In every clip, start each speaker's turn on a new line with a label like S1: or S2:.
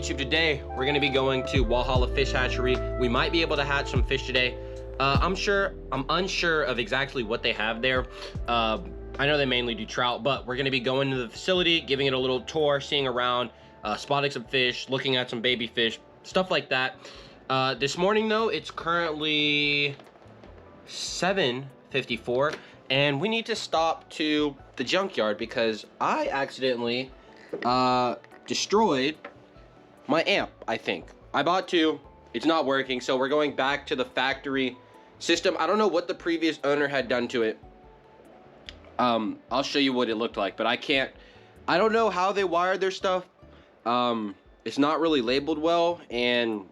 S1: YouTube? Today we're gonna be going to Walhalla Fish Hatchery. We might be able to hatch some fish today. I'm unsure of exactly what they have there. I know they mainly do trout, but we're gonna be going to the facility, giving it a little tour, seeing around, spotting some fish, looking at some baby fish, stuff like that. This morning though, it's currently 7:54 and we need to stop to the junkyard because I accidentally destroyed my amp. I think I bought two. It's not working, so we're going back to the factory system. I don't know what the previous owner had done to it. I'll show you what it looked like, but I don't know how they wired their stuff. It's not really labeled well, and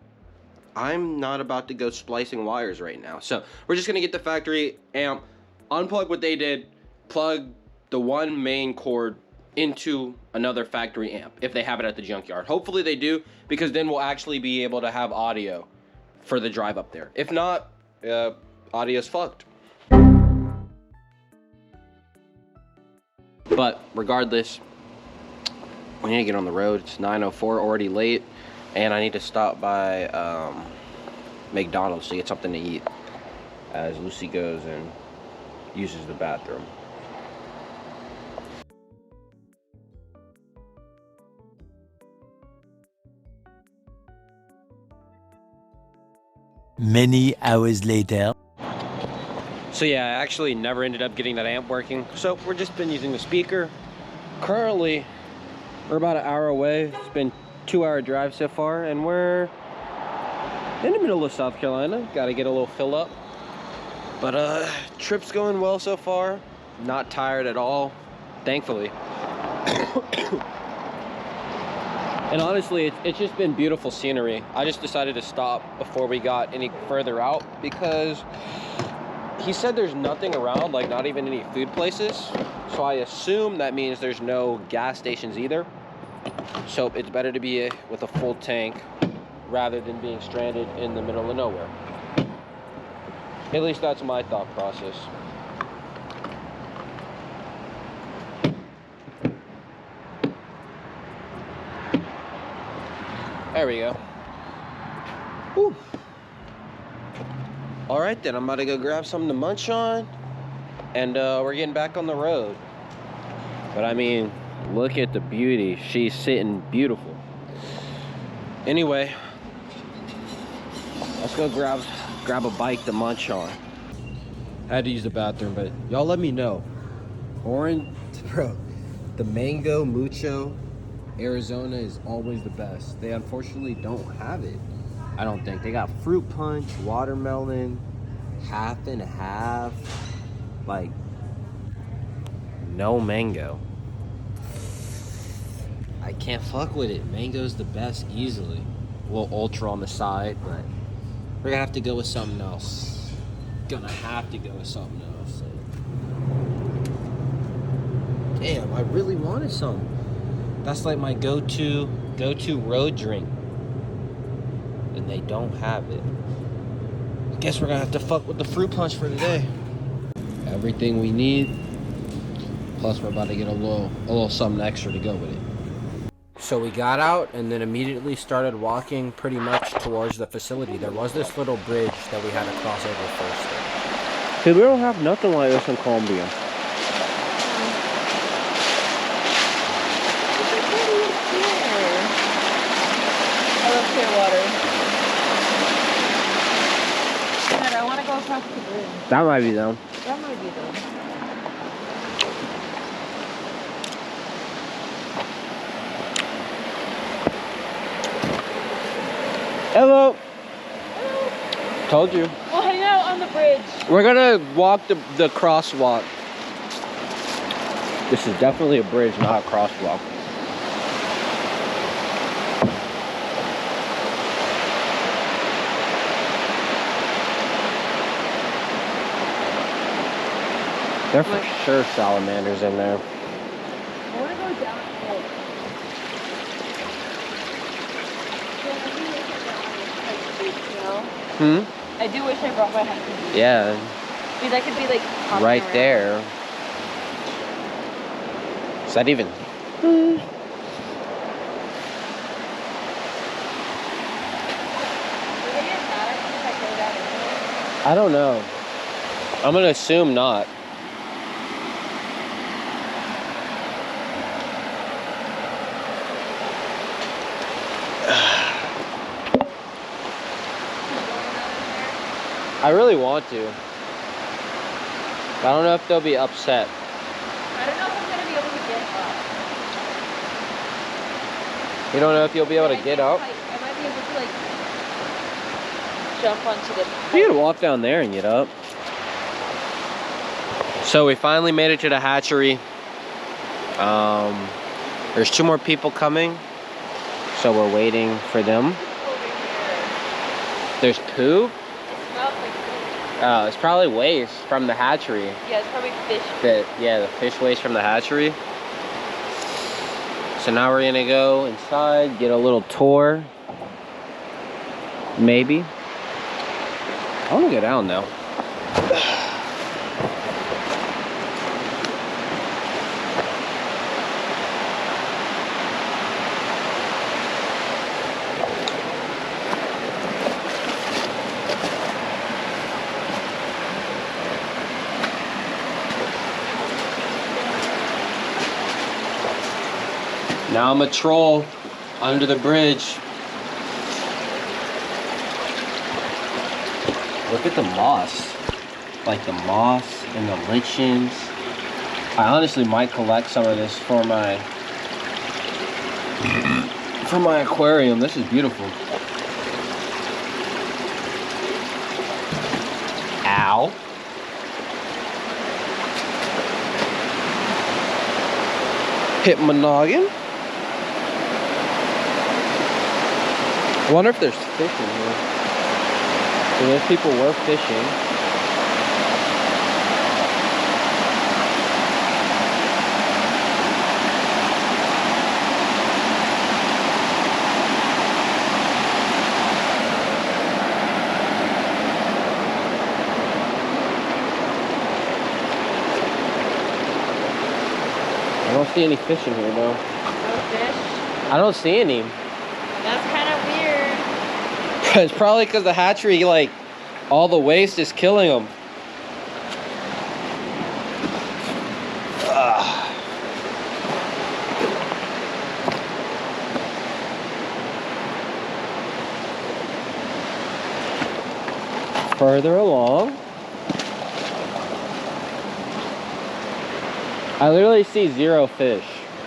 S1: I'm not about to go splicing wires right now. So we're just gonna get the factory amp, unplug what they did, plug the one main cord into another factory amp if they have it at the junkyard. Hopefully they do, because then we'll actually be able to have audio for the drive up there. If not, audio's fucked. But regardless, we need to get on the road. It's 9:04, already late, and I need to stop by McDonald's to get something to eat as Lucy goes and uses the bathroom.
S2: Many hours later.
S1: So yeah, I actually never ended up getting that amp working. So we're just been using the speaker. Currently, we're about an hour away. It's been a 2-hour drive so far, and we're in the middle of South Carolina. Got to get a little fill up. But trip's going well so far. Not tired at all, thankfully. And honestly, it's just been beautiful scenery. I just decided to stop before we got any further out because he said there's nothing around, like not even any food places. So I assume that means there's no gas stations either. So it's better to be with a full tank rather than being stranded in the middle of nowhere. At least that's my thought process. There we go. Whew. All right then, I'm about to go grab something to munch on, and we're getting back on the road. But I mean, look at the beauty. She's sitting beautiful. Anyway, let's go grab a bite to munch on. I had to use the bathroom, but y'all let me know. Orange, bro, the mango mucho Arizona is always the best. They unfortunately don't have it, I don't think. They got fruit punch, watermelon, half and half, like no mango. I can't fuck with it. Mango's the best easily. A little ultra on the side, but we're gonna have to go with something else. Gonna have to go with something else. Damn, I really wanted some. That's like my go-to road drink. And they don't have it. Guess we're gonna have to fuck with the fruit punch for today. Everything we need. Plus we're about to get a little something extra to go with it. So we got out and then immediately started walking pretty much towards the facility. There was this little bridge that we had to cross over first. Dude, we don't have nothing like this in Colombia.
S3: Water. God, I want to go across the bridge.
S1: That might be them.
S3: That might be them.
S1: Hello.
S3: Hello.
S1: Told you.
S3: We'll hang out on the bridge.
S1: We're gonna walk the crosswalk. This is definitely a bridge, not a crosswalk. There are for sure salamanders in there.
S3: I want to go down here. I do wish I brought my hiking boots.
S1: Yeah.
S3: Because I could be like
S1: right
S3: around.
S1: there. Is that even? I don't know. I'm gonna assume not. I really want to. I don't know if they'll be upset.
S3: I don't know if I'm gonna be able to get up.
S1: You don't know if you'll be able to get up?
S3: I might be able to like jump onto the
S1: You could walk down there and get up. So we finally made it to the hatchery. There's 2 more people coming, so we're waiting for them. There's poop? Oh, it's probably waste from the hatchery.
S3: Yeah, it's probably fish.
S1: The fish waste from the hatchery. So now we're gonna go inside, get a little tour. Maybe. I wanna go down though. Now I'm a troll under the bridge. Look at the moss. Like the moss and the lichens. I honestly might collect some of this for my aquarium. This is beautiful. Ow. Hit my noggin. I wonder if there's fish in here. So those people were fishing. I don't see any fish in here though.
S3: No fish?
S1: I don't see any.
S3: That's kind of weird.
S1: It's probably because the hatchery, like, all the waste is killing them. Further along. I literally see 0 fish.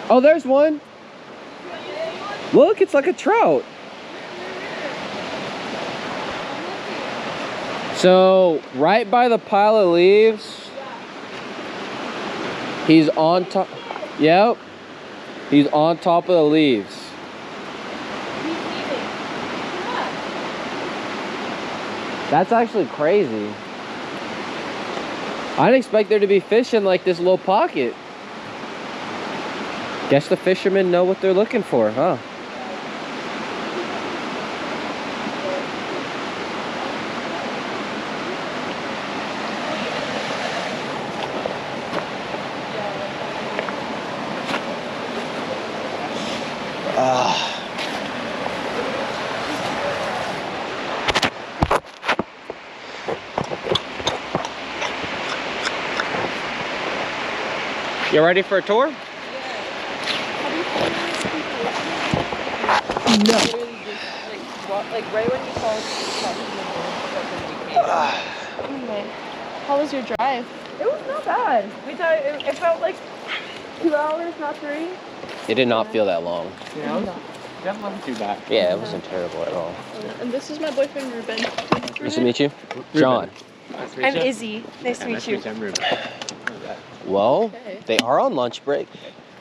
S1: Oh, there's one. Look, it's like a trout. So, right by the pile of leaves, he's on top. Yep. He's on top of the leaves. That's actually crazy. I didn't expect there to be fish in like this little pocket. Guess the fishermen know what they're looking for, huh? You ready for a tour?
S3: No. Like right when you saw
S4: Anyway, how was your drive?
S3: it was not bad. We thought it felt like 2 hours, not 3.
S1: It did not feel that long.
S5: Yeah, that wasn't too bad.
S1: Yeah, it wasn't terrible at all.
S4: And this is my boyfriend, Ruben.
S1: Nice to meet you. John.
S5: Nice to meet
S4: I'm
S5: you.
S4: Izzy. Nice to meet
S5: Nice
S4: you.
S5: to meet you. I'm Ruben.
S1: Well,
S4: Okay.
S1: they are on lunch break.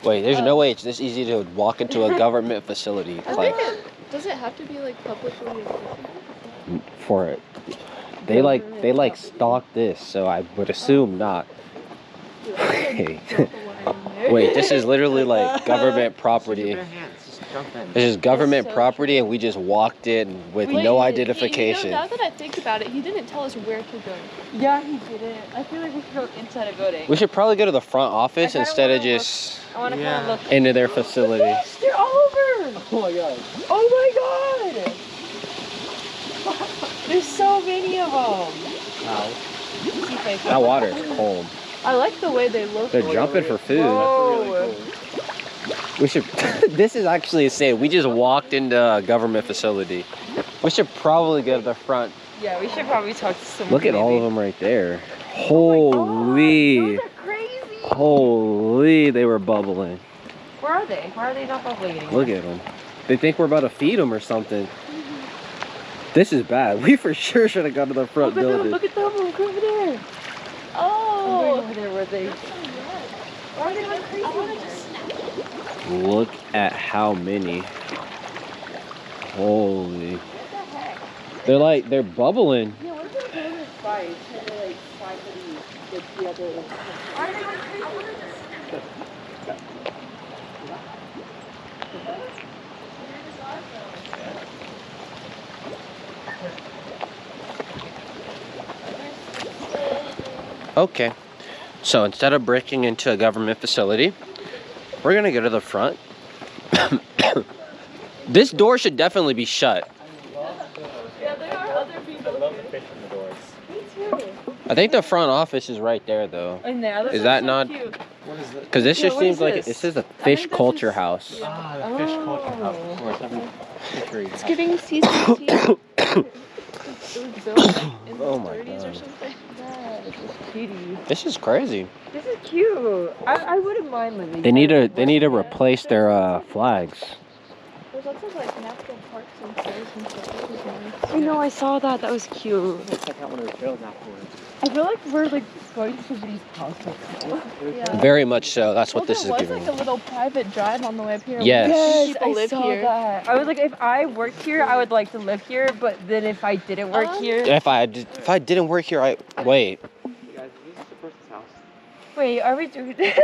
S1: Wait, there's no way it's this easy to walk into a government facility.
S4: I
S1: Like,
S4: think does it have to be like publicly accessible?
S1: for it. They like stock this, so I would assume not. Okay. Wait, this is literally like government property. This is government
S4: so
S1: property, and we just walked in with no identification.
S4: Now that I think about it, he didn't tell us where to go.
S3: Yeah, he didn't. I feel like we should go inside a building.
S1: We should probably go to the front office
S3: I kinda
S1: instead of
S3: wanna
S1: just
S3: I want to
S5: Yeah.
S3: kind of look.
S1: into their facility.
S3: They're all over.
S1: Oh my god.
S3: Oh my god. There's so many of them.
S1: That water is cold.
S4: I like the way they look.
S1: They're jumping for food.
S3: Whoa.
S1: We should. This is actually insane. We just walked into a government facility. We should probably go to the front.
S3: Yeah, we should probably talk to someone.
S1: Look at all of them right there. Holy.
S3: Those are crazy.
S1: Holy, they were bubbling.
S3: Where are they? Why are they not bubbling anymore?
S1: Look at them. They think we're about to feed them or something. This is bad. We for sure should have gone to the front building.
S3: Look at them. Look over there.
S4: Oh.
S3: Over there where they. Why are they not crazy?
S1: Look at how many. Holy. They're bubbling.
S3: Yeah, what if they're going to fight? Trying to like fight the other. Why are they not crazy?
S1: Okay. So instead of breaking into a government facility, we're gonna go to the front. This door should definitely be shut.
S4: Yeah, there are other people.
S5: I love the fish in the doors.
S4: Me too.
S1: I think the front office is right there though.
S3: And there,
S1: Is that not?
S4: Cute.
S5: What is it?
S1: Because this
S3: Yeah,
S1: just
S3: what
S1: seems
S3: is
S1: like
S3: this?
S1: this is a
S3: I
S1: fish
S3: think that's
S1: culture
S3: just-
S1: house.
S5: Ah, the fish culture house, of course. Hatchery.
S4: It's giving season tea. It was built in the
S1: Oh my
S4: 30s or
S1: God.
S4: something.
S3: Yeah, it's just cutie.
S1: This is crazy.
S3: This is cute. I wouldn't mind living.
S1: They need
S3: here.
S1: to replace their flags.
S4: There's lots of like natural parks and trails and stuff. This is nice.
S3: I know. I saw that. That was cute.
S5: Let's check out one of the trails afterwards.
S3: I feel like we're like going to somebody's house right now.
S4: Yeah.
S1: Very much so. That's what
S4: Well,
S1: this is
S4: there was
S1: giving.
S4: like a little private drive on the way up here.
S1: Yes.
S4: People
S3: I
S4: live
S3: saw
S4: here.
S3: that. I was like, if I worked here, I would like to live here. But then if I didn't work here,
S1: If I didn't work here, wait.
S5: Hey guys, this is the person's house.
S3: wait, are we doing this?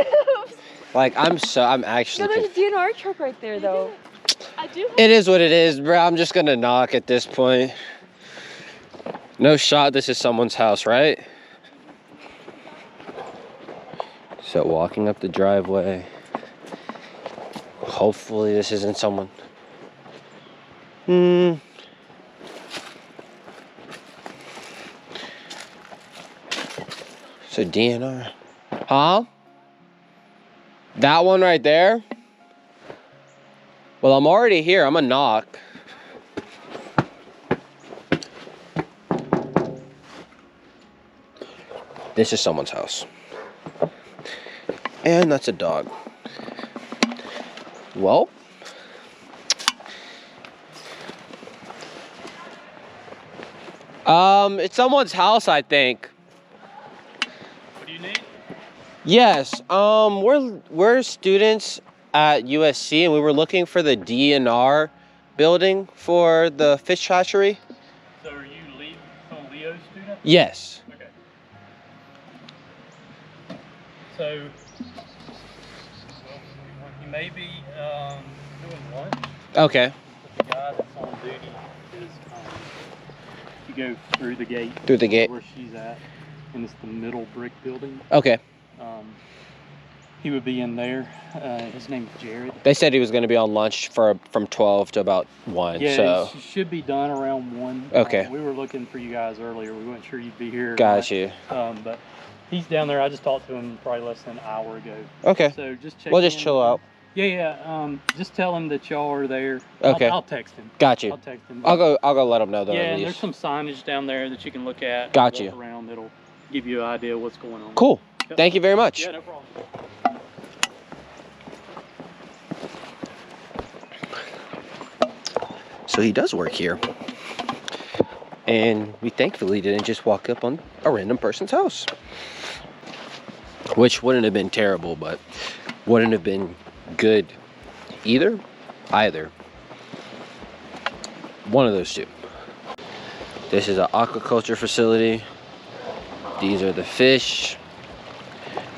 S1: Like I'm
S3: No,
S1: actually.
S3: there's a DNR truck right there though.
S4: I do have
S1: It is what it is, bro. I'm just gonna knock at this point. No shot. This is someone's house, right? So walking up the driveway. Hopefully this isn't someone. So DNR. Huh? That one right there? Well, I'm already here. I'm gonna knock. This is someone's house. And that's a dog. Well. It's someone's house, I think.
S5: What do you need?
S1: Yes. We're students at USC, and we were looking for the DNR building for the fish hatchery.
S5: So are you Leo student?
S1: Yes.
S5: Okay. So, well, you may be doing lunch.
S1: Okay.
S5: But the guy that's on duty is, you go through the gate.
S1: Through the gate.
S5: Where she's at, and it's the middle brick building.
S1: Okay.
S5: He would be in there. His name's Jared.
S1: They said he was going to be on lunch from 12 to about 1.
S5: Yeah,
S1: so.
S5: it should be done around 1.
S1: Okay.
S5: We were looking for you guys earlier. We weren't sure you'd be here.
S1: Got you.
S5: But he's down there. I just talked to him probably less than an hour ago.
S1: Okay.
S5: So just check.
S1: We'll just
S5: in.
S1: chill out.
S5: Yeah. Just tell him that y'all are there.
S1: Okay.
S5: I'll text him.
S1: Got you.
S5: I'll text him.
S1: I'll go let him know though.
S5: Yeah,
S1: at
S5: and there's
S1: least.
S5: some signage down there that you can look at.
S1: Got
S5: walk
S1: you.
S5: Around. It'll give you an idea of what's going on.
S1: Cool.
S5: Yep.
S1: Thank you very much.
S5: Yeah, no problem.
S1: So he does work here. And we thankfully didn't just walk up on a random person's house. Which wouldn't have been terrible, but wouldn't have been good either. One of those two. This is an aquaculture facility. These are the fish.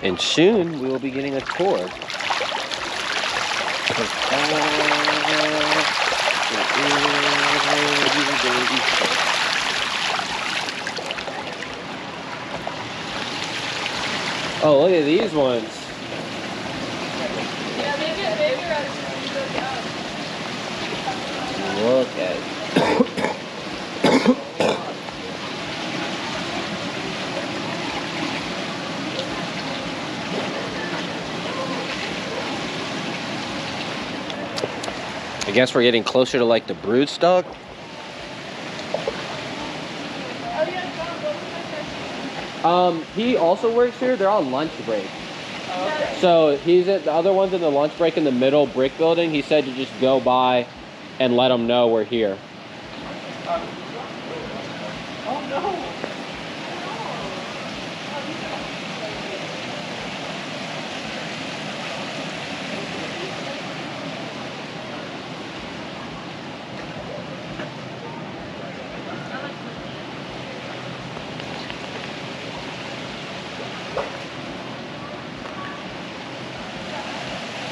S1: And soon we will be getting a tour. Oh, look at these ones.
S4: Yeah, they get bigger as you go down.
S1: Look at it. I guess we're getting closer to like the brood stock. He also works here. They're on lunch break.
S3: Oh, okay.
S1: So he's at the other one's in the lunch break in the middle brick building. He said to just go by and let them know we're here.
S3: Oh no.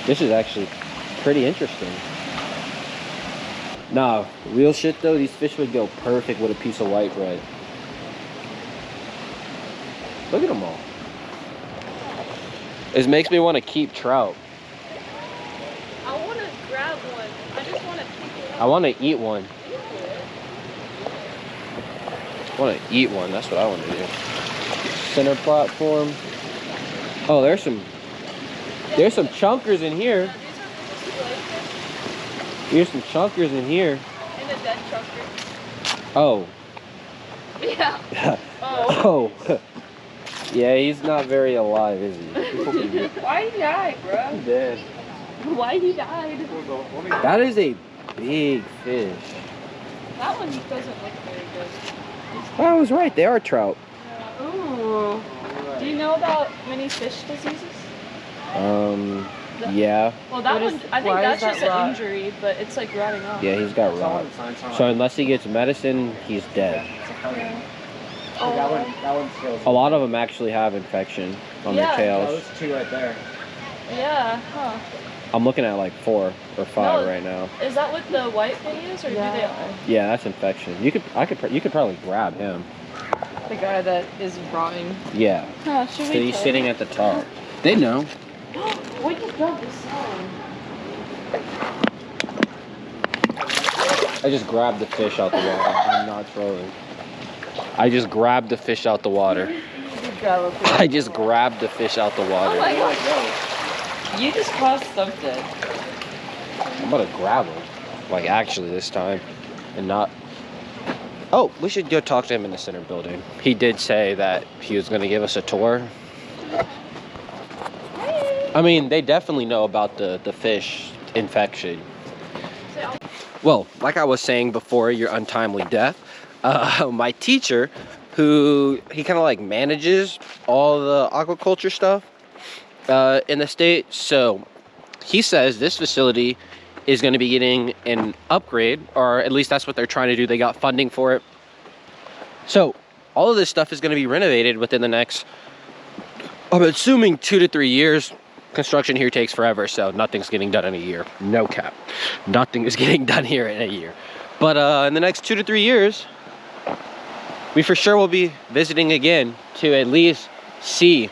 S1: This is actually pretty interesting. Nah, real shit though, these fish would go perfect with a piece of white bread. Look at them all. It makes me want to keep trout.
S4: I want to grab one. I just want to pick it up.
S1: I want to eat one. I want to eat one, that's what I want to do. Center platform. Oh, there's some chunkers in here. Here's some chunkers in here.
S4: And a dead chunker.
S1: Oh.
S4: Yeah.
S1: Oh. Yeah, he's not very alive, is he?
S3: Why he died, bro?
S1: He's dead.
S4: Why he died?
S1: That is a big fish.
S4: That one doesn't look very good.
S1: I was right, they are trout.
S4: Ooh. Do you know about many fish diseases?
S1: Yeah.
S4: Well, that
S3: What is-
S4: one, I think
S3: why
S4: that's
S3: is that
S4: just an
S3: rot?
S4: injury, but it's like rotting off.
S1: Yeah, he's got rot. So unless he gets medicine, he's dead.
S4: Oh,
S5: That one's kills.
S1: A lot of them actually have infection on their
S4: Yeah.
S1: tails.
S5: Those two right there.
S4: yeah, huh.
S1: I'm looking at like 4 or 5
S4: No.
S1: right now.
S4: Is that what the white thing is, or do they all?
S1: Yeah, that's infection. You could probably grab him.
S3: The guy that is rotting.
S1: Yeah.
S4: Huh, should
S1: So
S4: we
S1: he's
S4: kill
S1: sitting
S4: him?
S1: at the top. They know.
S3: We just dumped the sign.
S1: I just grabbed the fish out the water. I'm not trolling. I just grabbed the fish out the water.
S3: Good job, okay.
S1: I just grabbed the fish out the water.
S4: Oh my God.
S3: You just caused something.
S1: I'm gonna grab him. Like actually this time. And not. Oh, we should go talk to him in the center building. He did say that he was gonna give us a tour. I mean, they definitely know about the fish infection. Well, like I was saying before your untimely death, my teacher, who he kind of like manages all the aquaculture stuff in the state. So he says this facility is going to be getting an upgrade, or at least that's what they're trying to do. They got funding for it. So all of this stuff is going to be renovated within the next, I'm assuming 2 to 3 years. Construction here takes forever, so nothing's getting done in a year. No cap. Nothing is getting done here in a year. But in the next 2 to 3 years, we for sure will be visiting again to at least see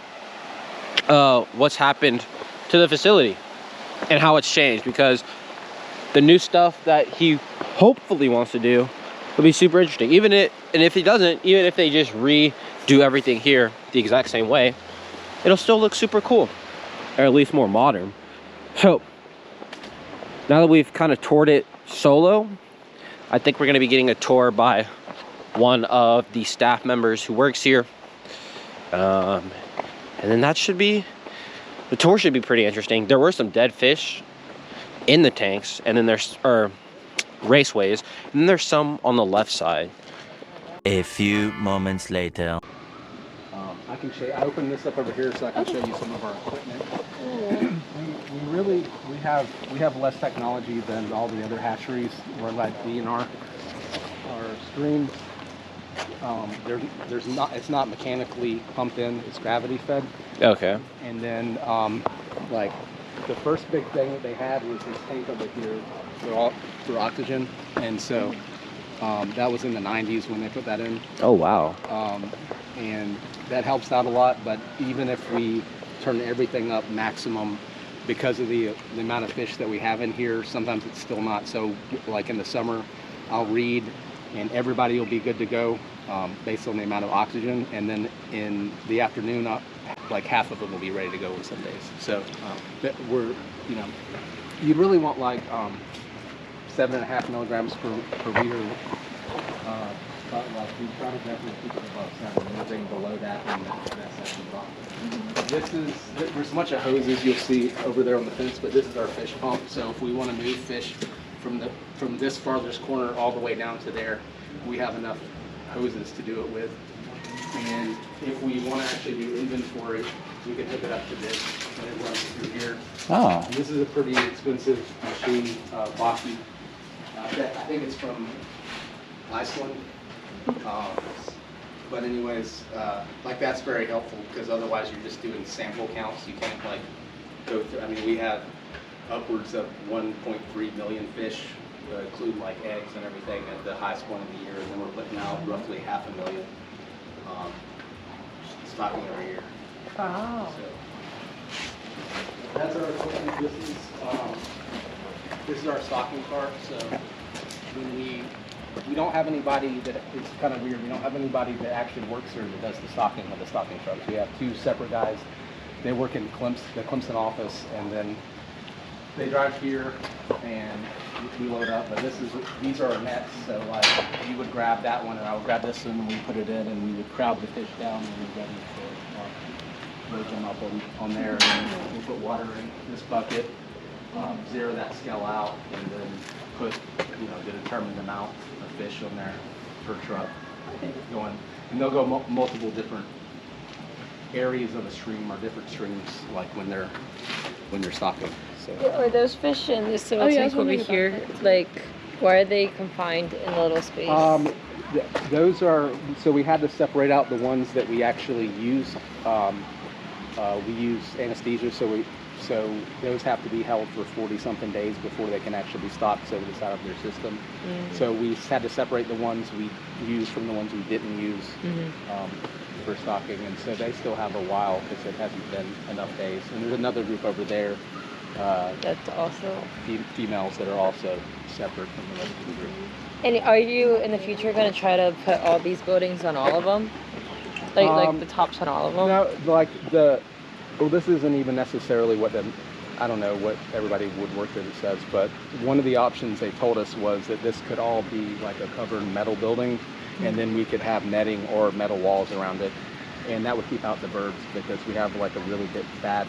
S1: what's happened to the facility and how it's changed, because the new stuff that he hopefully wants to do will be super interesting. And if he doesn't, even if they just redo everything here the exact same way, it'll still look super cool. Or at least more modern. So now that we've kind of toured it solo, I think we're going to be getting a tour by one of the staff members who works here, and then the tour should be pretty interesting. There were some dead fish in the tanks, and then there's raceways, and then there's some on the left side.
S2: A few moments later.
S6: I can show you. I opened this up over here so I can show you some of our equipment. we have less technology than all the other hatcheries. We're like our stream. It's not mechanically pumped in. It's gravity fed.
S1: Okay.
S6: And then like the first big thing that they had was this tank over here for oxygen, and so that was in the 90s when they put that in.
S1: Oh wow.
S6: And that helps out a lot, but even if we turn everything up maximum, because of the amount of fish that we have in here, sometimes it's still not. So like in the summer, I'll read and everybody will be good to go based on the amount of oxygen, and then in the afternoon like half of them will be ready to go on some days. So that you'd really want like 7.5 milligrams per liter. But like we try to definitely keep it above 7. Anything below that, and that's actually wrong. This is, there's a bunch of hoses you'll see over there on the fence, but this is our fish pump. So if we want to move fish from this farthest corner all the way down to there, we have enough hoses to do it with. And if we want to actually do inventory, we can hook it up to this, and it runs through here.
S7: Oh.
S6: And this is a pretty expensive machine, Baki. I think it's from Iceland. But anyways, like that's very helpful because otherwise you're just doing sample counts. You can't like go through. I mean, we have upwards of 1.3 million fish, including like eggs and everything at the highest point of the year, and then we're putting out roughly 500,000 stocking every year.
S3: Wow.
S6: So that's our equipment. This is our stocking cart. So when we don't have anybody that, it's kind of weird, we don't have anybody that actually works here that does the stocking of the stocking trucks. We have 2 separate guys. They work in the Clemson office, and then they drive here and we load up. But these are our nets, so like you would grab that one and I would grab this one and we put it in and we would crowd the fish down and we're ready to load them up on there. And then we'll put water in this bucket, zero that scale out, and then put, to determine the amount of fish on there per truck going. And they'll go multiple different areas of a stream or different streams, like when they're stocking. So.
S8: Are those fish in this little tank over here, like, why are they confined in a little space?
S6: Those are, so we had to separate out the ones that we actually use. We use anesthesia, so those have to be held for 40-something days before they can actually be stocked, so it's out of their system. So we had to separate the ones we used from the ones we didn't use for stocking, and so they still have a while because it hasn't been enough days. And there's another group over there.
S8: That's also
S6: females that are also separate from the rest of the group.
S8: And are you in the future going to try to put all these buildings on all of them? Like the tops on all of them?
S6: No, like well, this isn't even necessarily I don't know what everybody would work that it says, but one of the options they told us was that this could all be like a covered metal building, and then we could have netting or metal walls around it, and that would keep out the birds because we have like a really bad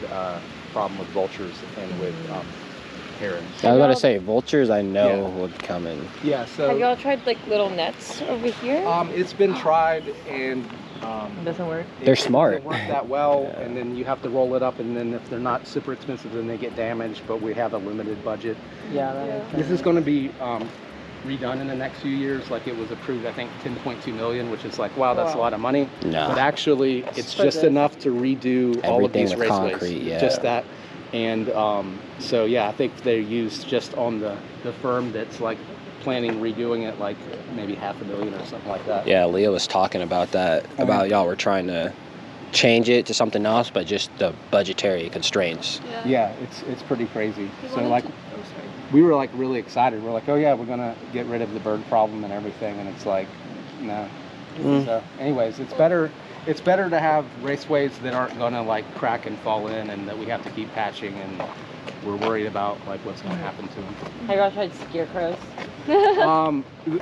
S6: problem with vultures and with herons.
S7: I was about to say, vultures I know would come in.
S6: Yeah, so...
S8: Have y'all tried like little nets over here?
S6: It's been tried, and
S8: it doesn't work.
S7: They're smart.
S6: It doesn't work that well, and then you have to roll it up, and then if they're not super expensive, then they get damaged, but we have a limited budget. This is going to be redone in the next few years. Like, it was approved, I think, 10.2 million, which is like, wow, that's a lot of money.
S7: No.
S6: But actually, it's just enough to redo all of these raceways.
S7: Concrete,
S6: Just that. And so, yeah, I think they're used just on the firm that's like planning redoing it, like maybe $500,000 or something like that.
S7: Yeah, Leah was talking about that, about y'all were trying to change it to something else, but just the budgetary constraints.
S6: Yeah, it's pretty crazy. So like, we were like really excited. We're like, oh yeah, we're gonna get rid of the bird problem and everything, and it's like, no. So anyways, it's better to have raceways that aren't gonna like crack and fall in, and that we have to keep patching, and we're worried about like what's gonna happen to them.
S8: Have y'all tried scarecrows?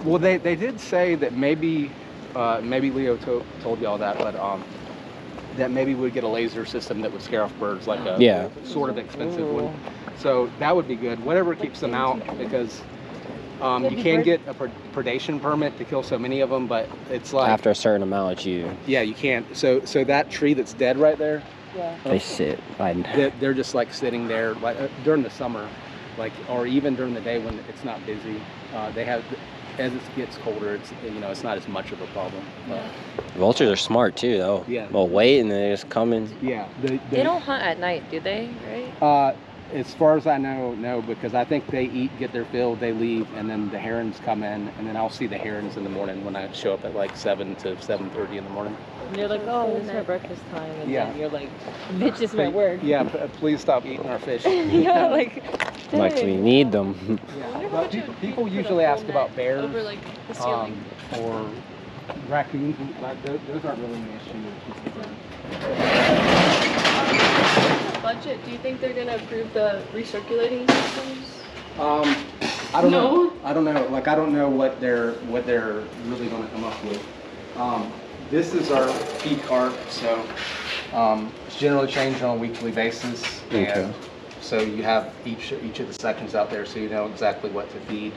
S6: Well, they did say that maybe Leo told y'all that, but that maybe we'd get a laser system that would scare off birds, like a sort of expensive one. So that would be good. Whatever keeps them out, because you can get a predation permit to kill so many of them, but it's like
S7: After a certain amount, you
S6: can't. So that tree that's dead right there,
S7: they sit.
S6: they're just like sitting there like during the summer, like, or even during the day when it's not busy. They have, as it gets colder, it's not as much of a problem.
S7: Vultures are smart too, though.
S6: Yeah.
S7: They'll wait and they just come in.
S6: Yeah.
S8: They don't hunt at night, do they? Right?
S6: As far as I know, no, because I think they eat, get their fill, they leave, and then the herons come in, and then I'll see the herons in the morning when I show up at like 7 to 7:30 in the morning.
S8: And you're like, oh, it's my breakfast time, and then you're like, bitch, it's my work.
S6: Yeah, please stop eating our fish.
S8: Yeah, like, dang.
S7: Like, we need them.
S6: But people usually ask about bears
S4: over like the ceiling.
S6: or raccoons. Those aren't really an issue.
S4: Budget, do you think they're going to approve the recirculating systems?
S6: I don't know. I don't know. Like, I don't know what they're really going to come up with. This is our feed cart, so it's generally changed on a weekly basis.
S7: Okay.
S6: And so you have each of the sections out there, so you know exactly what to feed.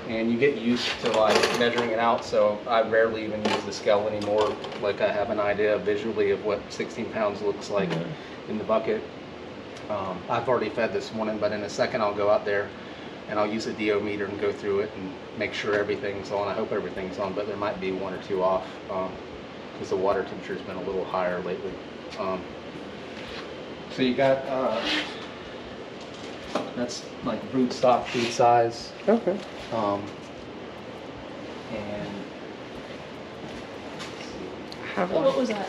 S6: And you get used to like measuring it out, so I rarely even use the scale anymore. Like, I have an idea visually of what 16 pounds looks like in the bucket. I've already fed this morning, but in a second I'll go out there and I'll use a DO meter and go through it and make sure everything's on. I hope everything's on, but there might be 1 or 2 off because the water temperature's been a little higher lately. So you got, that's like brood stock feed size.
S7: Okay.
S6: And
S4: Oh, what was that?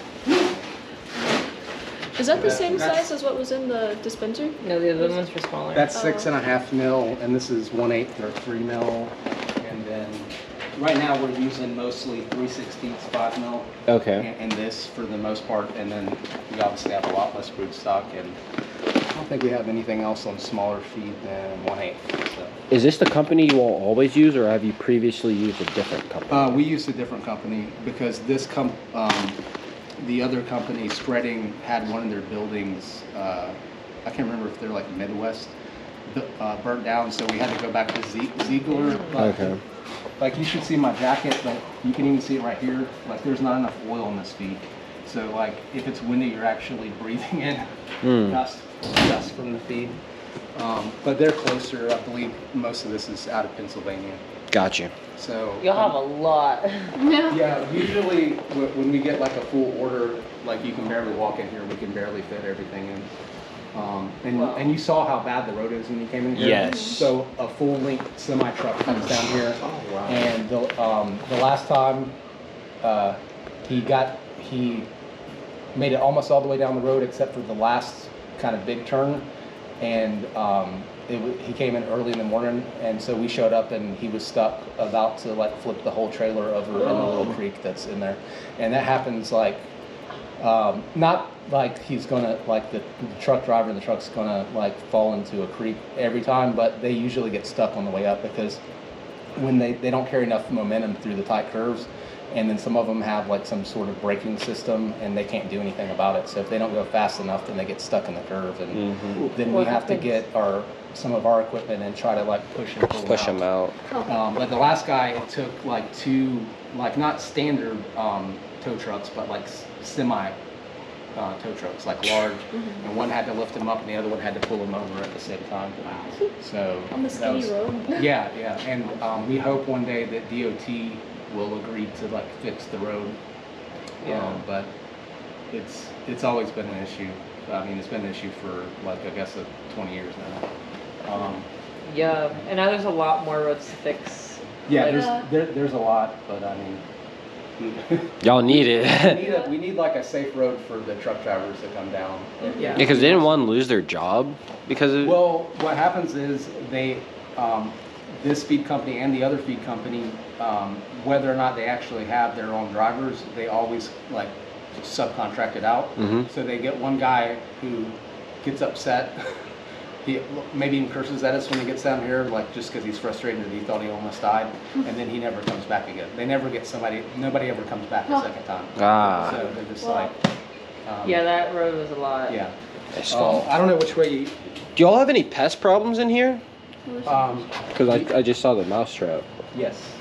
S4: Is that the same size as what was in the dispenser?
S8: No, the other ones were smaller.
S6: that's 6.5 mil, and this is 1/8 or 3 mil. And then right now we're using mostly 3/16 5 mil.
S7: Okay.
S6: And this for the most part, and then we obviously have a lot less brood stock, and I don't think we have anything else on smaller feed than 1/8. So.
S7: Is this the company you all always use, or have you previously used a different company?
S6: We used a different company because this the other company, Spreading, had one of their buildings, I can't remember if they're like Midwest, burnt down, so we had to go back to Ziegler.
S7: Okay.
S6: Like, you should see my jacket, but you can even see it right here. Like, there's not enough oil in this feed. So, like, if it's windy, you're actually breathing in dust from the feed. But they're closer. I believe most of this is out of Pennsylvania.
S7: Gotcha.
S6: So
S8: You'll have a lot.
S6: yeah, usually when we get like a full order, like you can barely walk in here. We can barely fit everything in. And you saw how bad the road is when you came in here.
S7: Yes.
S6: So a full length semi truck comes down here.
S7: Oh, wow.
S6: And the last time he made it almost all the way down the road except for the last kind of big turn, and he came in early in the morning, and so we showed up and he was stuck about to like flip the whole trailer over in the little creek that's in there. And that happens like not like he's gonna like the truck driver in the truck's gonna like fall into a creek every time, but they usually get stuck on the way up because when they don't carry enough momentum through the tight curves, and then some of them have like some sort of braking system and they can't do anything about it. So if they don't go fast enough, then they get stuck in the curve, and then we have to get some of our equipment and try to like push them out. But the last guy, it took like 2, like not standard tow trucks, but like semi tow trucks, like large, and one had to lift him up and the other one had to pull him over at the same time. So
S4: On the skinny road.
S6: yeah, and we hope one day that DOT will agree to like fix the road. But it's always been an issue. I mean, it's been an issue for like, I guess 20 years now.
S8: Yeah, and now there's a lot more roads to fix.
S6: Yeah, there's a lot, but I mean,
S7: Y'all need it.
S6: we need like a safe road for the truck drivers to come down.
S8: Yeah.
S7: Because didn't one lose their job because of?
S6: Well, what happens is they, this feed company and the other feed company, whether or not they actually have their own drivers, they always like subcontract it out. So they get one guy who gets upset. He maybe even curses at us when he gets down here, like just because he's frustrated that he thought he almost died, and then he never comes back again. They never get nobody ever comes back a second time. So they're just like.
S8: Yeah, that road was a lot.
S6: Yeah. I don't know which way you.
S7: Do y'all have any pest problems in here?
S6: Because
S7: I just saw the mouse trout.
S6: Yes.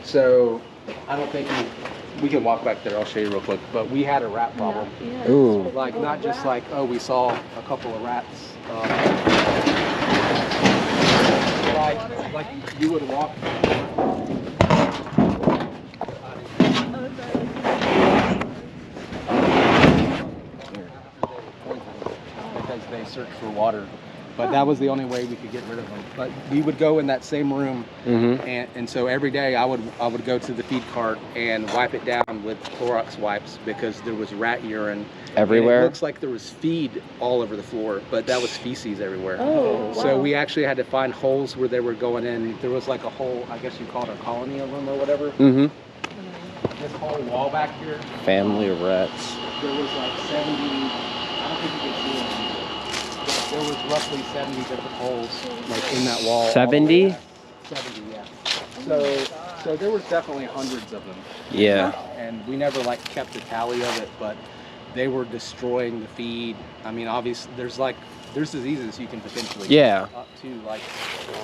S6: So I don't think we can walk back there. I'll show you real quick. But we had a rat problem.
S4: Yeah.
S7: Ooh.
S6: Like not just like, oh, we saw a couple of rats. Like you would walk. Because they search for water. But that was the only way we could get rid of them. But we would go in that same room, and so every day I would go to the feed cart and wipe it down with Clorox wipes because there was rat urine
S7: Everywhere?
S6: And it looks like there was feed all over the floor, but that was feces everywhere.
S4: Oh,
S6: So
S4: wow.
S6: we actually had to find holes where they were going in. There was like a whole, I guess you call it a colony of them or whatever. This whole wall back here.
S7: Family of rats.
S6: There was like 70, I don't think you could see them. there was roughly 70 different holes like in that wall.
S1: 70?
S6: 70, yeah. So there was definitely hundreds of them.
S1: Yeah.
S6: And we never like kept a tally of it, but they were destroying the feed. I mean, obviously there's diseases you can potentially
S1: Yeah.
S6: up to, like,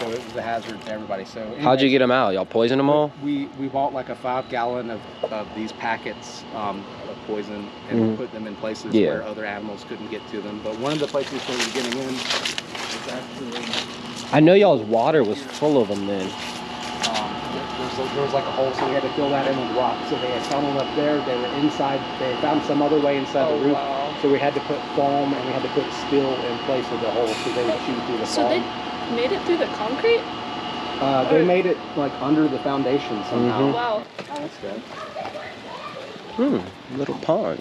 S6: so it was a hazard to everybody. So anyways,
S1: How'd you get them out? Y'all poison them all?
S6: We bought like a 5-gallon of these packets of poison and put them in places where other animals couldn't get to them. But one of the places where we were getting in was actually
S1: I know y'all's water was full of them then.
S6: there was like a hole, so we had to fill that in with rock. So they had tunneled up there. They were inside. They had found some other way inside the roof.
S8: Wow.
S6: So we had to put foam and we had to put steel in place of the hole so they would chew through the
S4: So
S6: foam.
S4: they made it through the concrete?
S6: They made it like under the foundation somehow.
S1: Mhm.
S4: Wow.
S6: That's good.
S1: Little pond.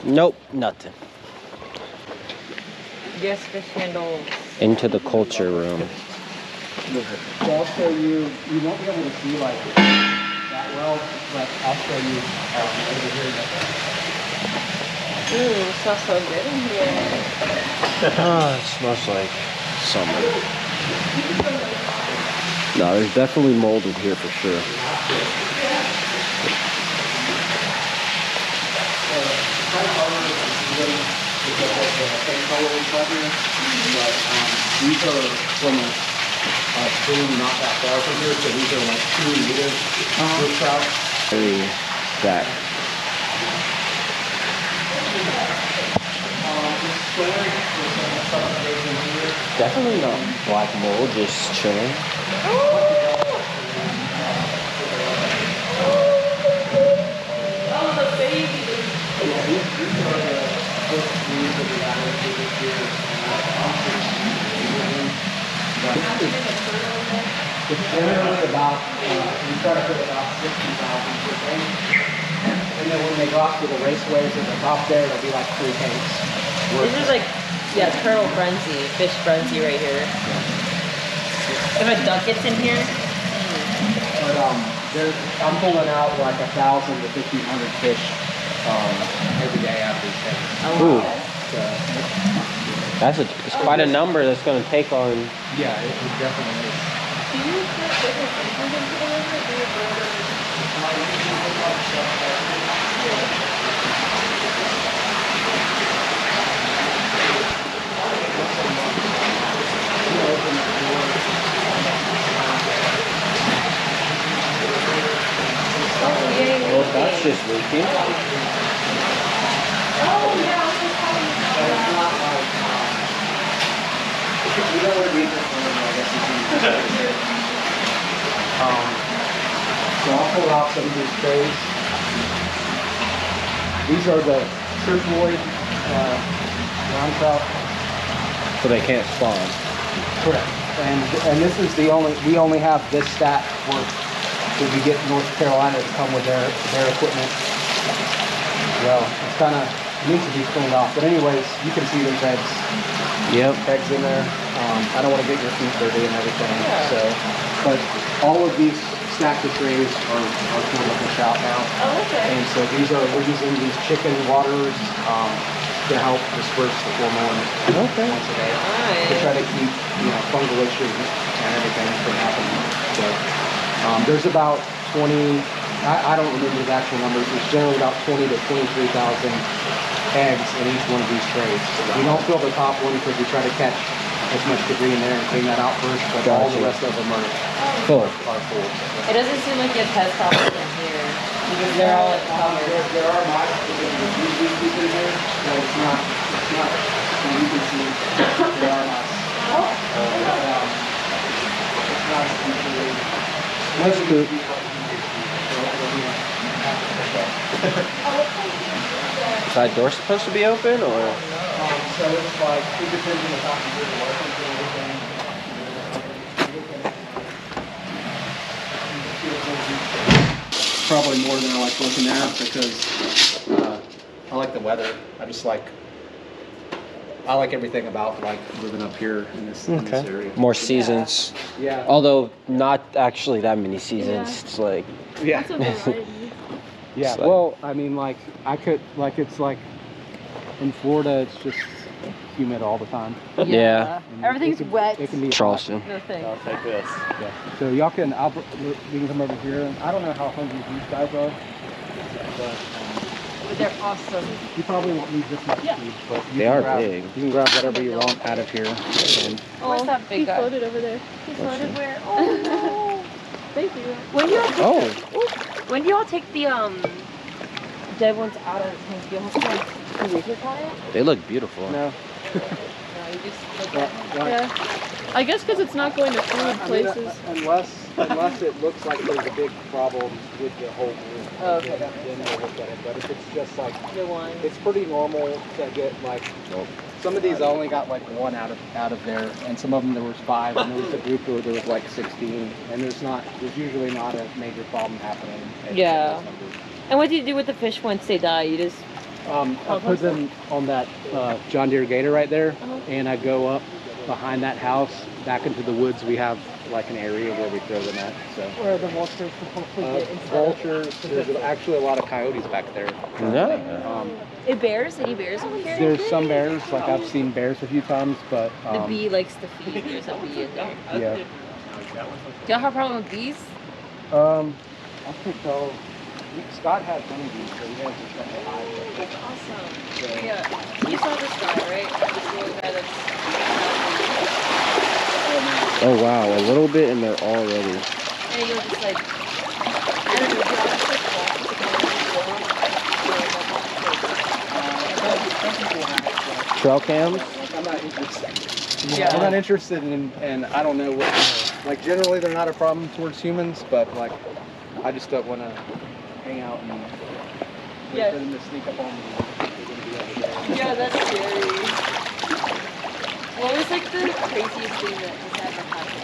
S1: Nope, nothing.
S8: Yes, fish handles.
S1: Into the culture room.
S6: So I'll show you. You won't be able to see like that well, but I'll show you over here.
S8: Ooh, it smells so good in here.
S1: It smells like summer. No, there's definitely mold in here for sure.
S6: These are from a pool not that far from here, so these are like 2 meters Brook Trout.
S1: Very back. Definitely not black mold, just chilling.
S8: Oh, the baby.
S6: It's generally about, we try to put about 60,000 per tank. And then when they go out to the raceways at the top there, there'll be like 3 tanks.
S8: This is like, yeah, turtle frenzy, fish frenzy right here. If a duck gets in here,
S6: But I'm pulling out like 1,000 to 1,500 fish every day out of these tanks.
S1: Ooh,
S6: So,
S1: it's quite a number that's going to take on.
S6: yeah, it definitely is.
S4: Do you put different things into the room or do you burn
S1: Well, that's just leaking.
S6: So I'll pull out some of these trays. These are the triploid ground trout.
S1: So they can't spawn.
S6: Correct. And this is the only, we only have this stack worth. So we get North Carolina to come with their equipment. Well, it's kind of, needs to be cleaned off. But anyways, you can see there's eggs.
S1: Yep.
S6: Eggs in there. I don't want to get your feet dirty and everything. So, but all of these stacks of trays are full of fish out now.
S4: Oh, okay.
S6: And so we're using these chicken waters to help disperse the hormone once a day. To try to keep, fungal issues and everything from happening. But there's about 20, I don't remember the actual numbers, there's generally about 20 to 23,000 eggs in each one of these trays. We don't fill the top one because we try to catch as much debris in there and clean that out first, but all the rest of them are
S1: Full.
S6: full.
S8: it doesn't seem like you have pest problems in here. Because they're all like covered.
S6: There are mice that we keep in here, but it's not, you can see there are mice. It's not completely.
S1: That's good. Is that door supposed to be open or?
S6: So it's like, it depends on the time of year the workers and everything. Probably more than I like looking at because I like the weather. I just like I like everything about like living up here in this area.
S7: More seasons.
S6: Yeah.
S7: Although not actually that many seasons.
S4: Yeah.
S7: It's like
S6: Yeah.
S4: Lots of variety.
S6: Yeah.
S7: It's like-
S6: Well, I mean, like I could like it's like in Florida, it's just humid all the time.
S7: Yeah.
S6: And
S8: Everything's
S6: it can,
S8: wet.
S6: It can be hot.
S7: Charleston.
S8: No thanks.
S5: I'll take this.
S6: Yeah. So y'all can, we can come over here. I don't know how hungry these guys are, but
S8: But they're awesome.
S6: you probably won't need this much food. But you
S7: They
S6: can
S7: are
S6: grab,
S7: big.
S6: You can grab whatever you want out of here. And
S8: Where's that big
S4: He
S8: guy?
S4: floated over there.
S8: He floated where? Oh no!
S4: Thank you.
S8: When do y'all take
S7: Oh.
S8: when do y'all take the dead ones out of the tank? Do y'all have to like research on it?
S7: They look beautiful.
S6: no.
S8: No, you just
S4: Yeah. I guess because it's not going to food places.
S6: Unless it looks like there's a big problem with the whole group.
S8: Oh, okay.
S6: Then we'll look at it. But if it's just like,
S8: the one.
S6: it's pretty normal to get like, some of these I only got like one out of there, and some of them there was 5, and there was a group where there was like 16, and there's usually not a major problem happening. at
S8: Yeah.
S6: those numbers.
S8: And what do you do with the fish once they die? You just
S6: I put them on that John Deere Gator right there,
S8: Uh-huh.
S6: and I go up behind that house back into the woods. We have like an area where we throw them at. So
S8: where the vultures can hopefully get inside.
S6: vultures. There's actually a lot of coyotes back there.
S7: Yeah.
S8: Bears? Any bears over here?
S6: There's some bears. Like I've seen bears a few times, but
S8: The bee likes to feed. There's a bee in there.
S6: yeah.
S8: Do y'all have a problem with bees?
S6: I think so. Scott had honeybees, so he has just a hive.
S8: That's awesome. Yeah. You saw this guy, right? This little guy that's.
S7: Oh wow, a little bit and they're all ready.
S8: And you're just like. I don't know. Do y'all just like walk with the
S7: Trail cams?
S6: I'm not interested.
S8: Yeah.
S6: I'm not interested in, and I don't know what. Like generally, they're not a problem towards humans, but like, I just don't want to hang out and wait for them to sneak up on me.
S8: Yeah, that's scary. What was like the craziest thing that has ever happened?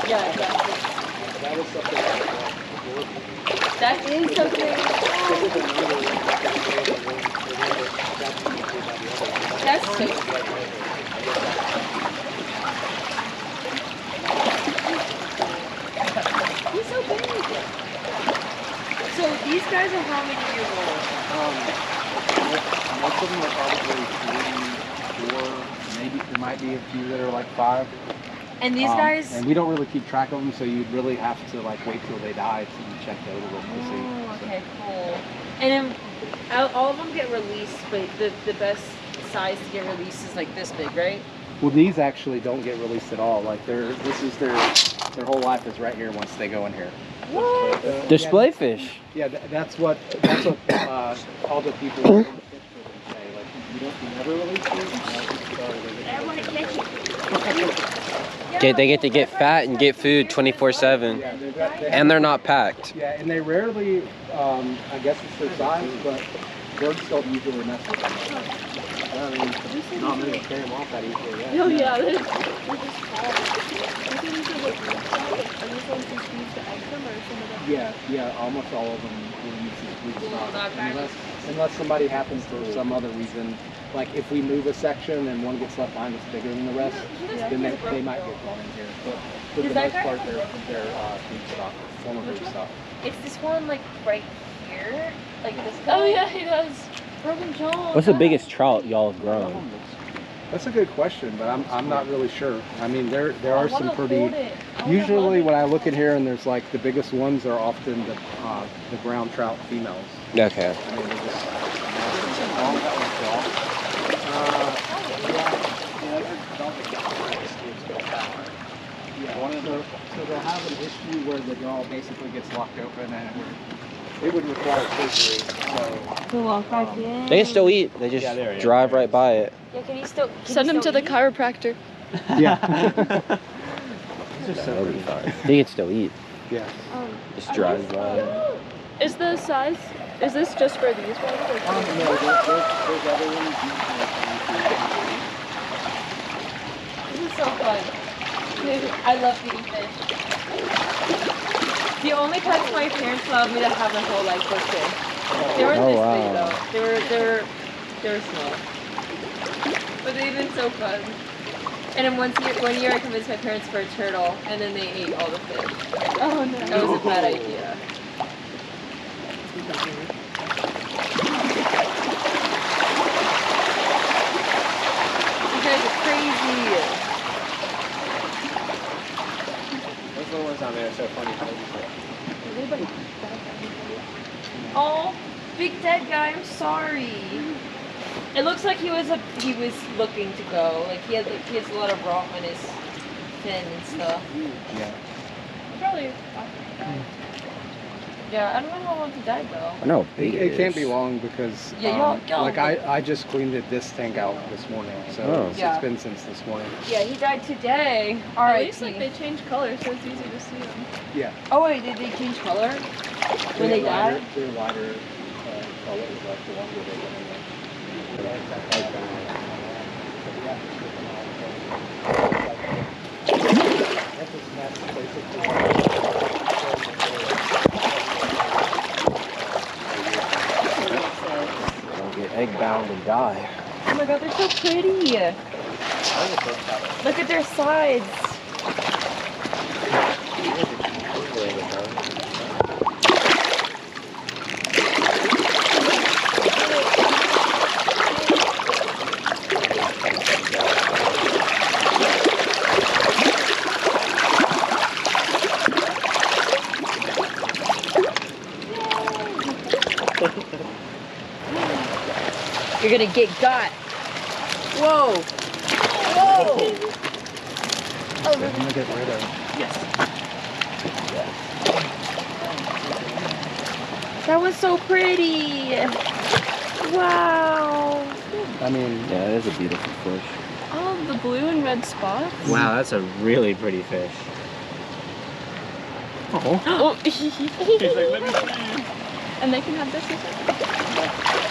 S8: Yeah,
S6: That was something
S8: that is something. That's so. He's so big. So these guys are how many years old?
S6: Most of them are probably 3, 4, maybe there might be a few that are like 5.
S8: And these guys.
S6: And we don't really keep track of them, so you'd really have to like wait till they die to check the odor to see.
S8: Oh, okay, cool. And then all of them get released, but the best size to get released is like this big, right?
S6: Well, these actually don't get released at all. Like their whole life is right here once they go in here.
S8: What?
S7: Display fish.
S6: Yeah, that's what all the people who fish for them say. Like you never release these.
S8: I want to catch it.
S7: They get to get fat and get food 24/7, and they're not packed.
S6: Yeah, and they rarely, I guess it's their size, but birds don't usually mess with them. I mean, not many carry them off that easily. Yeah.
S4: Oh yeah, they're just small. I think these are like are these ones just used to egg them or some of them?
S6: Yeah, almost all of them will use this food
S8: Well,
S6: stock.
S8: that
S6: Unless somebody happens for some other reason, like if we move a section and one gets left behind that's bigger than the rest, then they might get thrown in here. But for the most part, they're food stock, former food stock.
S8: It's this one like right here, like this guy.
S4: Oh yeah, he does. Broken jaw.
S7: What's the biggest trout y'all have grown?
S6: That's a good question, but I'm not really sure. I mean, there are some pretty. Usually, when I look in here and there's like the biggest ones are often the brown trout females.
S7: Okay.
S6: I mean, they're just. Long that one's jaw. So they'll have an issue where the jaw basically gets locked open and it would require surgery. So.
S4: To walk back in.
S7: They can still eat. They just drive right by it.
S8: Yeah, can you still
S4: Send them to the chiropractor.
S6: Yeah.
S7: That'll be fine. They can still eat.
S6: Yeah.
S7: Just drive by.
S4: Is the size? Is this just for these ones? Or
S6: No, there's other ones.
S8: This is so fun. Dude, I love eating fish. The only pets my parents allowed me to have my whole life was fish. They weren't
S7: Oh,
S8: this
S7: wow.
S8: big though. They were small. But they've been so fun. And then one year I convinced my parents for a turtle, and then they ate all the fish.
S4: Oh no.
S8: That was a bad idea. You guys are crazy.
S7: Those little ones down there are so funny.
S8: Oh, big dead guy. I'm sorry. It looks like he was looking to go. Like he has a lot of rot on his fin and stuff.
S6: Yeah.
S4: Probably.
S8: Yeah, I don't know how long he died though.
S7: I know.
S6: It can't be long because
S8: Yeah, y'all-
S6: like I just cleaned this tank out this morning, so
S7: Oh.
S8: Yeah.
S6: it's been since this morning.
S8: Yeah, he died today.
S4: At
S8: Alright.
S4: least like they change colors, so it's easy to see them.
S6: Yeah.
S8: Oh wait, did they change color when they died?
S6: They're lighter colors, like the ones where they went in there.
S7: Don't get egg bound and die.
S8: Oh my god, they're so pretty. Look at their sides. You're gonna get got. Whoa. Whoa.
S6: So I'm gonna get rid of.
S8: That was so pretty. Wow.
S6: I mean,
S7: Yeah, it is a beautiful fish.
S4: Oh, the blue and red spots.
S7: Wow, that's a really pretty fish.
S8: Oh.
S5: He's like, let me see.
S4: And they can have this as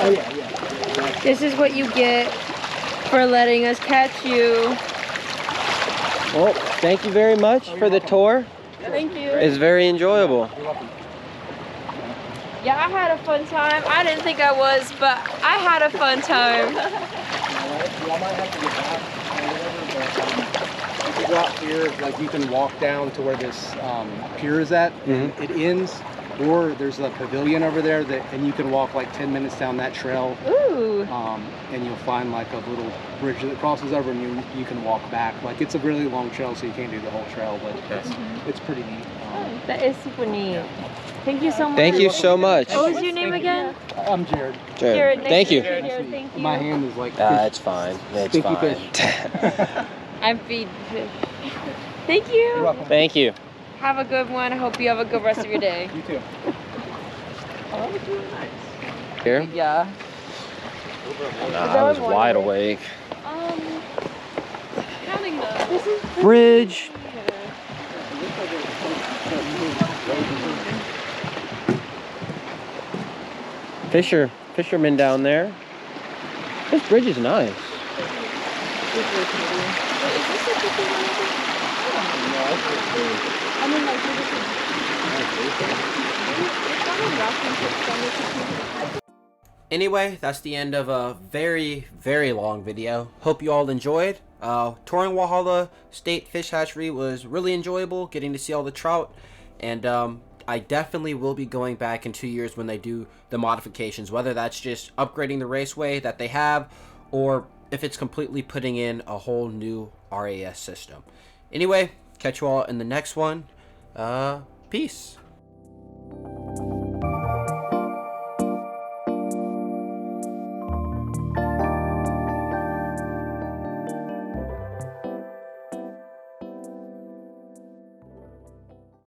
S6: oh yeah.
S8: This is what you get for letting us catch you.
S7: Well, thank you very much for the tour.
S4: Thank you.
S7: It's very enjoyable.
S8: Yeah, I had a fun time. I didn't think I was, but I had a fun time.
S6: Y'all might have to get back if you go out here, like you can walk down to where this pier is at, and it ends, or there's a pavilion over there and you can walk like 10 minutes down that trail.
S8: Ooh.
S6: And you'll find like a little bridge that crosses over, and you can walk back. Like it's a really long trail, so you can't do the whole trail, but it's pretty neat.
S8: That is super neat. Thank you so much.
S7: Thank you so much.
S8: What was your name again?
S6: I'm Jared.
S8: Jared. Nice
S7: Thank
S8: to
S7: you.
S8: meet Jared, thank you.
S6: My hand is like
S7: It's fine. It's
S6: Stinky
S7: fine.
S8: I'm feeding fish. Thank you.
S6: You're welcome.
S7: Thank you.
S8: Have a good one. I hope you have a good rest of your day.
S6: You too.
S8: Oh, that was really nice.
S7: Here?
S8: Yeah.
S7: I was wide awake.
S4: Counting the.
S8: This is
S7: Bridge. Fishermen down there. This bridge is nice.
S4: I mean, like,
S1: Anyway, that's the end of a very, very long video. Hope you all enjoyed. Touring Walhalla State Fish Hatchery was really enjoyable, getting to see all the trout. And I definitely will be going back in 2 years when they do the modifications, whether that's just upgrading the raceway that they have, or if it's completely putting in a whole new RAS system. Anyway, catch you all in the next one. Peace.